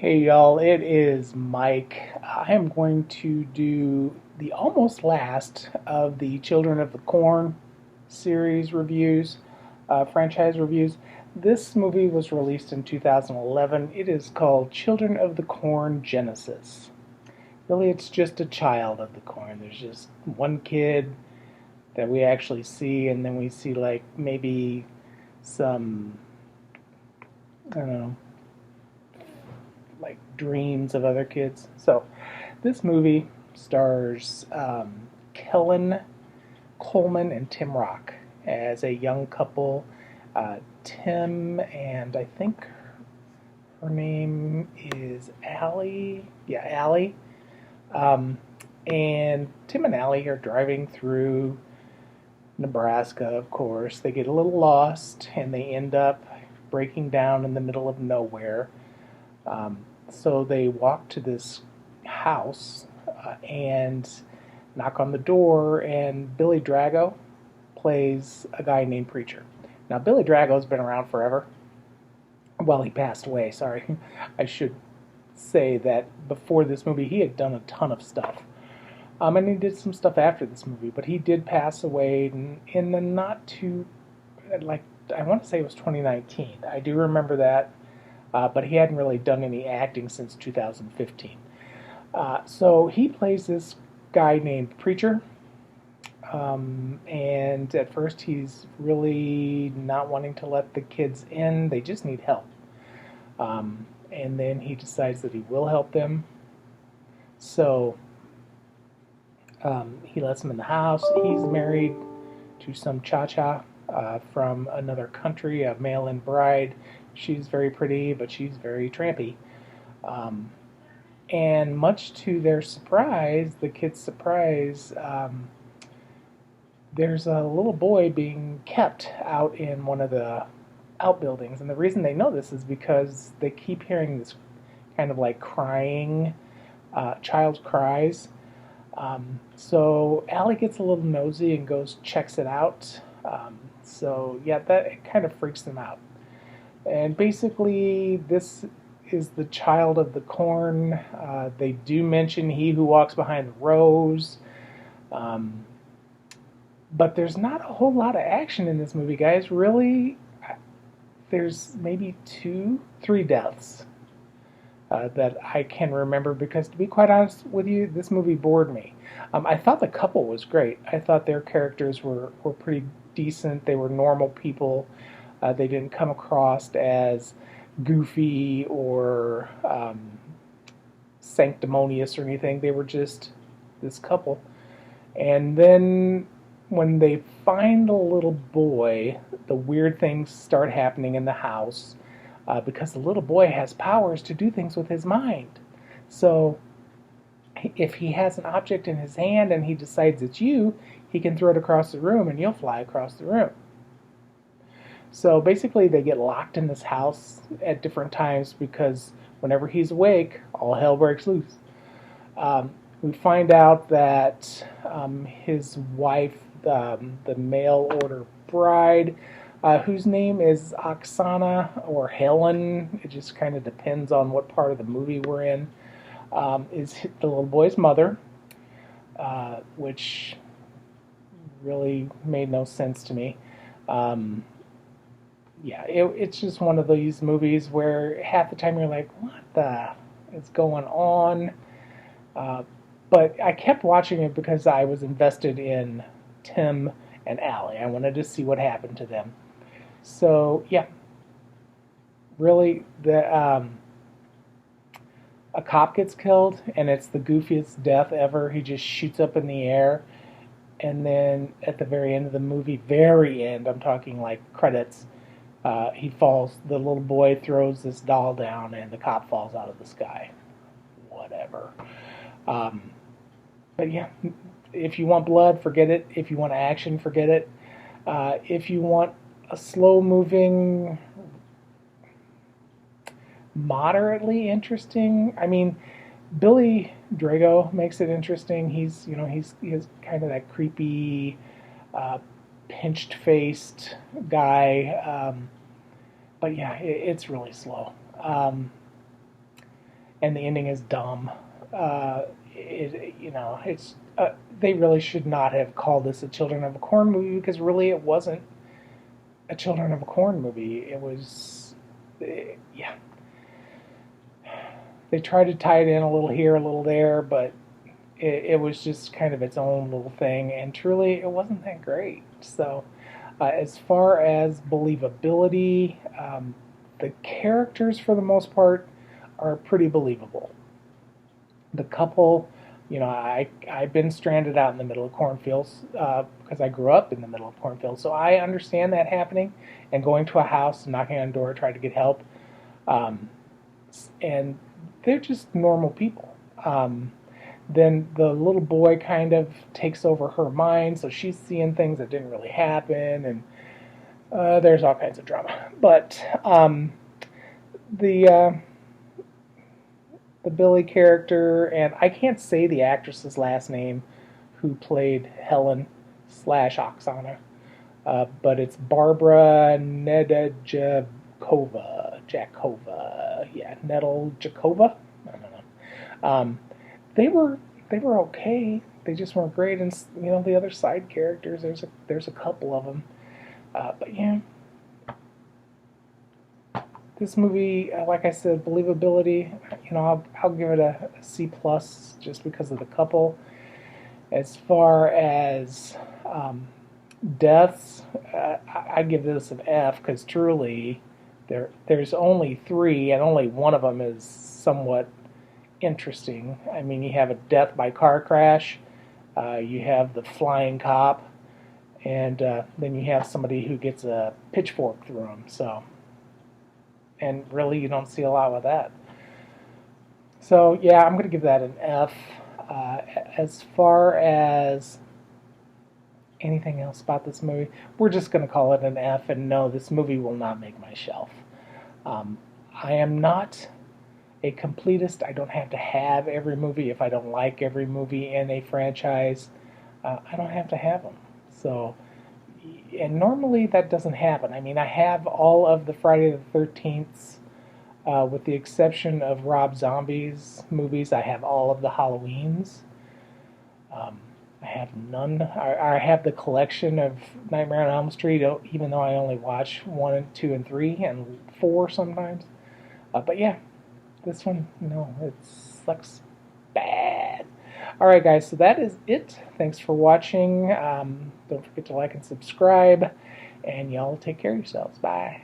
Hey y'all, it is Mike. I am going to do the almost last of the Children of the Corn series reviews, franchise reviews. This movie was released in 2011. It is called Children of the Corn Genesis. Really, it's just a child of the corn. There's just one kid that we actually see, and then we see like maybe some, I don't know, like dreams of other kids. So this movie stars Kellen Coleman and Tim Rock as a young couple. Tim and I think her name is Allie. Yeah, Allie. Um, and Tim and Allie are driving through Nebraska, of course. They get a little lost and they end up breaking down in the middle of nowhere. So they walk to this house and knock on the door, and Billy Drago plays a guy named Preacher. Now, Billy Drago's been around forever. Well, he passed away, sorry. I should say that before this movie, he had done a ton of stuff. And he did some stuff after this movie, but he did pass away in the not too, like, I want to say it was 2019. I do remember that. But he hadn't really done any acting since 2015. So he plays this guy named Preacher, and at first he's really not wanting to let the kids in. They just need help. And then he decides that he will help them. So he lets them in the house. He's married to some cha-cha from another country, a mail-in bride. She's very pretty, but she's very trampy. Um, and much to their surprise, the kids' surprise, there's a little boy being kept out in one of the outbuildings. And the reason they know this is because they keep hearing this kind of like crying, child's cries. So Allie gets a little nosy and goes checks it out. So yeah, that it kind of freaks them out. And basically, this is the child of the corn. They do mention he who walks behind the rows. Um, but there's not a whole lot of action in this movie, guys. Really, there's maybe two, three deaths that I can remember because, to be quite honest with you, this movie bored me. I thought the couple was great. I thought their characters were pretty decent. They were normal people. They didn't come across as goofy or sanctimonious or anything. They were just this couple. And then when they find the little boy, the weird things start happening in the house because the little boy has powers to do things with his mind. So if he has an object in his hand and he decides it's you, he can throw it across the room and you'll fly across the room. So basically, they get locked in this house at different times because whenever he's awake, all hell breaks loose. We find out that his wife, the mail order bride, whose name is Oksana or Helen, it just kind of depends on what part of the movie we're in, is the little boy's mother, which really made no sense to me. Yeah, it's just one of these movies where half the time you're like, what the is going on? But I kept watching it because I was invested in Tim and Allie. I wanted to see what happened to them. So, yeah, really, a cop gets killed, and it's the goofiest death ever. He just shoots up in the air, and then at the very end of the movie, very end, I'm talking like credits, he falls, the little boy throws this doll down and the cop falls out of the sky. Whatever. Um, but yeah, if you want blood, forget it. If you want action, forget it. If you want a slow moving, moderately interesting, I mean, Billy Drago makes it interesting. He has kind of that creepy, pinched faced guy. But yeah, it's really slow. and the ending is dumb. It's they really should not have called this a Children of a Corn movie, because really it wasn't a Children of a Corn movie. It was, yeah. They tried to tie it in a little here, a little there, but it was just kind of its own little thing, and truly, it wasn't that great. So, as far as believability, the characters, for the most part, are pretty believable. The couple, I've been stranded out in the middle of cornfields because I grew up in the middle of cornfields, so I understand that happening, and going to a house, knocking on a door, trying to get help, um, and they're just normal people. Then the little boy kind of takes over her mind, so she's seeing things that didn't really happen, and there's all kinds of drama. But the uh, the Billy character, and I can't say the actress's last name, who played Helen slash Oksana, but it's Barbara Nedeljkova, yeah, Nedeljkova. I don't know. They were they were okay. They just weren't great, and the other side characters. There's a couple of them, but yeah, this movie, like I said, believability. I'll give it a C plus just because of the couple. As far as deaths, I give this an F, because truly, there's only three, and only one of them is somewhat interesting. I mean, you have a death by car crash, you have the flying cop, and then you have somebody who gets a pitchfork through them. So, and really, you don't see a lot with that. So, yeah, I'm going to give that an F. As far as anything else about this movie, we're just going to call it an F, and no, this movie will not make my shelf. I am not a completist. I don't have to have every movie. If I don't like every movie in a franchise, I don't have to have them. So, and normally that doesn't happen. I mean, I have all of the Friday the 13th, with the exception of Rob Zombie's movies. I have all of the Halloweens. I have none. I have the collection of Nightmare on Elm Street, even though I only watch 1 and 2 and 3 and 4 sometimes. But yeah, this one, no, it sucks bad. Alright, guys, so that is it. Thanks for watching. Don't forget to like and subscribe, and y'all take care of yourselves. Bye.